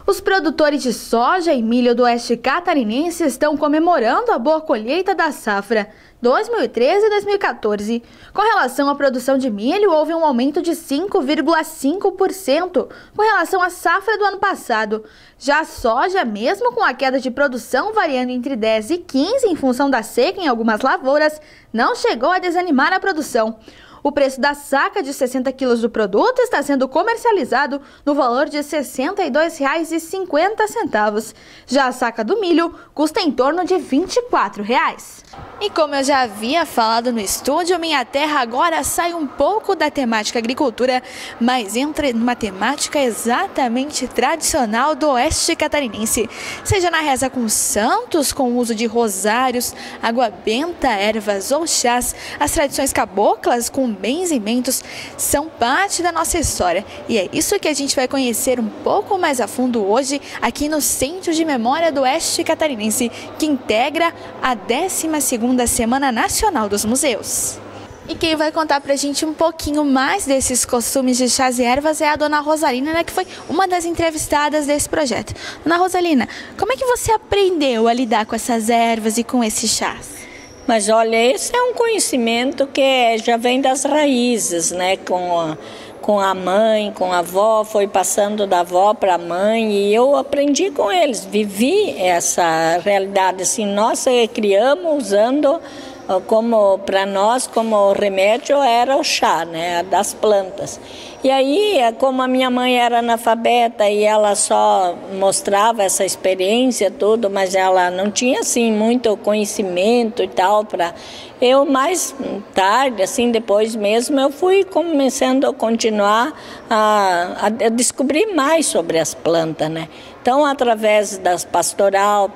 Os produtores de soja e milho do oeste catarinense estão comemorando a boa colheita da safra 2013 e 2014. Com relação à produção de milho, houve um aumento de 5,5% com relação à safra do ano passado. Já a soja, mesmo com a queda de produção variando entre 10 e 15 em função da seca em algumas lavouras, não chegou a desanimar a produção. O preço da saca de 60 quilos do produto está sendo comercializado no valor de R$ 62,50. Já a saca do milho custa em torno de R$ 24. E como eu já havia falado no estúdio, Minha Terra agora sai um pouco da temática agricultura, mas entra numa temática exatamente tradicional do oeste catarinense. Seja na reza com santos, com o uso de rosários, água benta, ervas ou chás, as tradições caboclas com benzimentos são parte da nossa história. E é isso que a gente vai conhecer um pouco mais a fundo hoje aqui no Centro de Memória do Oeste Catarinense, que integra a 12ª Semana Nacional dos Museus. E quem vai contar pra gente um pouquinho mais desses costumes de chás e ervas é a dona Rosalina, né, que foi uma das entrevistadas desse projeto. Dona Rosalina, como é que você aprendeu a lidar com essas ervas e com esses chás? Mas olha, esse é um conhecimento que já vem das raízes, né? Com a mãe, com a avó, foi passando da avó para a mãe e eu aprendi com eles, vivi essa realidade. Assim, nós criamos usando como para nós como remédio era o chá, né, das plantas. E aí, como a minha mãe era analfabeta e ela só mostrava essa experiência tudo, mas ela não tinha assim muito conhecimento e tal para eu mais tarde, assim depois mesmo, eu fui começando a continuar a descobrir mais sobre as plantas, né? Então, através das pastoral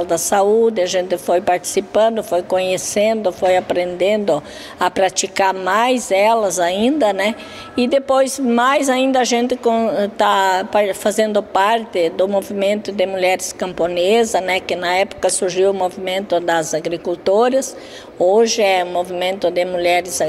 da saúde, a gente foi participando, foi conhecendo, foi aprendendo a praticar mais elas ainda, né? E depois, mais ainda, a gente está fazendo parte do movimento de mulheres camponesas, né? Que na época surgiu o movimento das agricultoras, hoje é o movimento de mulheres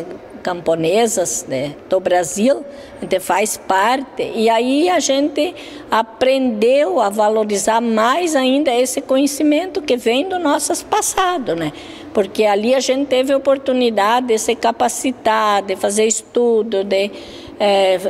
camponesas, né, do Brasil, a gente faz parte e aí a gente aprendeu a valorizar mais ainda esse conhecimento que vem do nosso passado, né? Porque ali a gente teve a oportunidade de se capacitar, de fazer estudo, de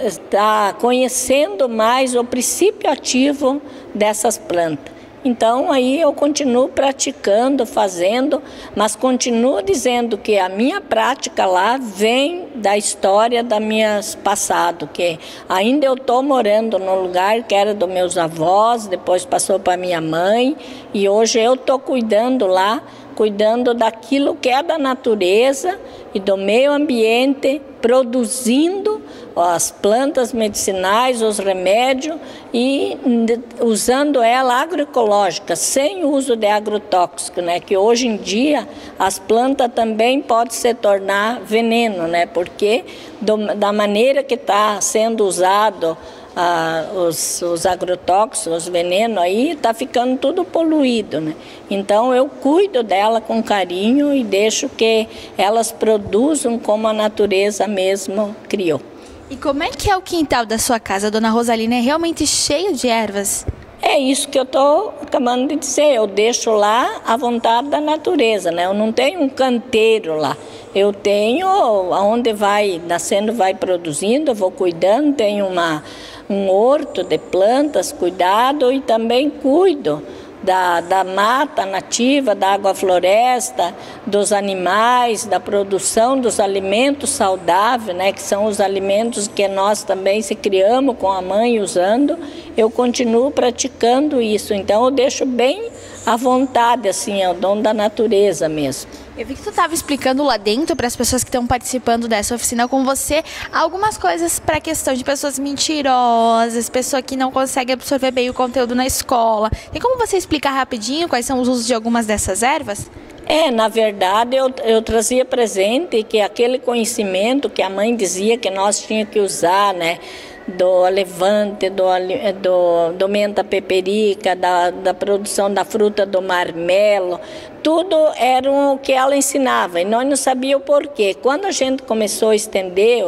estar conhecendo mais o princípio ativo dessas plantas. Então, aí eu continuo praticando, fazendo, mas continuo dizendo que a minha prática lá vem da história da minha passado, que ainda eu estou morando no lugar que era dos meus avós, depois passou para minha mãe, e hoje eu estou cuidando lá, cuidando daquilo que é da natureza e do meio ambiente, produzindo as plantas medicinais, os remédios e usando ela agroecológica, sem uso de agrotóxico, né? Que hoje em dia as plantas também podem se tornar veneno, né? Porque da maneira que está sendo usado os agrotóxicos, os venenos aí, está ficando tudo poluído, né? Então eu cuido dela com carinho e deixo que elas produzam como a natureza mesmo criou. E como é que é o quintal da sua casa, dona Rosalina? É realmente cheio de ervas? É isso que eu estou acabando de dizer, eu deixo lá à vontade da natureza, né? Eu não tenho um canteiro lá, eu tenho onde vai nascendo, vai produzindo, eu vou cuidando, tenho um horto de plantas, cuidado e também cuido da mata nativa, da agrofloresta, dos animais, da produção dos alimentos saudáveis, né, que são os alimentos que nós também se criamos com a mãe usando, eu continuo praticando isso. Então eu deixo bem à vontade, assim, é o dom da natureza mesmo. Eu vi que tu estava explicando lá dentro para as pessoas que estão participando dessa oficina com você algumas coisas para a questão de pessoas mentirosas, pessoa que não consegue absorver bem o conteúdo na escola. Tem como você explicar rapidinho quais são os usos de algumas dessas ervas? Na verdade, eu trazia presente que aquele conhecimento que a mãe dizia que nós tínhamos que usar, né, do levante, do menta peperica, da produção da fruta do marmelo, tudo era o que ela ensinava e nós não sabíamos o porquê. Quando a gente começou a estender,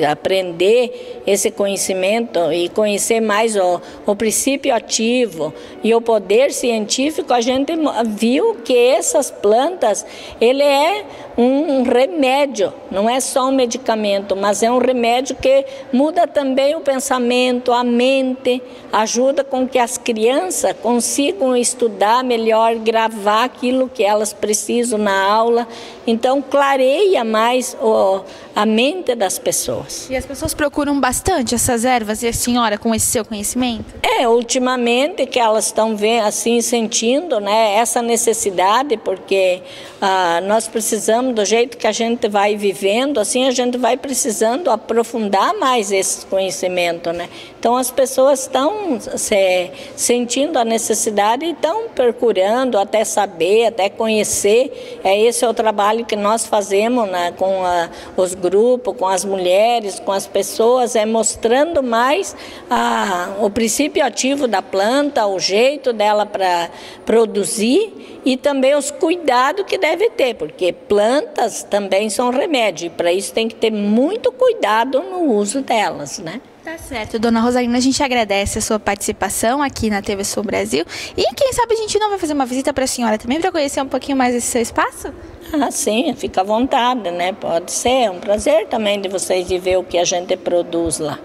a aprender esse conhecimento e conhecer mais o princípio ativo e o poder científico, a gente viu que essas plantas, ele é um remédio, não é só um medicamento, mas é um remédio que muda também o pensamento, a mente, ajuda com que as crianças consigam estudar melhor, gravar aquilo que elas precisam na aula, então clareia mais a mente das pessoas. E as pessoas procuram bastante essas ervas, e a senhora, com esse seu conhecimento? Ultimamente que elas estão assim sentindo, né, essa necessidade, porque nós precisamos, do jeito que a gente vai vivendo, assim a gente vai precisando aprofundar mais esse conhecimento, né? Então as pessoas estão sentindo a necessidade e estão procurando até saber, até conhecer. Esse é o trabalho que nós fazemos, né, com os grupos, com as mulheres, com as pessoas, mostrando mais o princípio ativo da planta, o jeito dela para produzir e também os cuidados que deve ter, porque plantas também são remédio e para isso tem que ter muito cuidado no uso delas, né? Tá certo, dona Rosalina, a gente agradece a sua participação aqui na TV Sul Brasil e quem sabe a gente não vai fazer uma visita para a senhora também para conhecer um pouquinho mais esse seu espaço? Sim, fica à vontade, né? Pode ser, é um prazer também de vocês de ver o que a gente produz lá.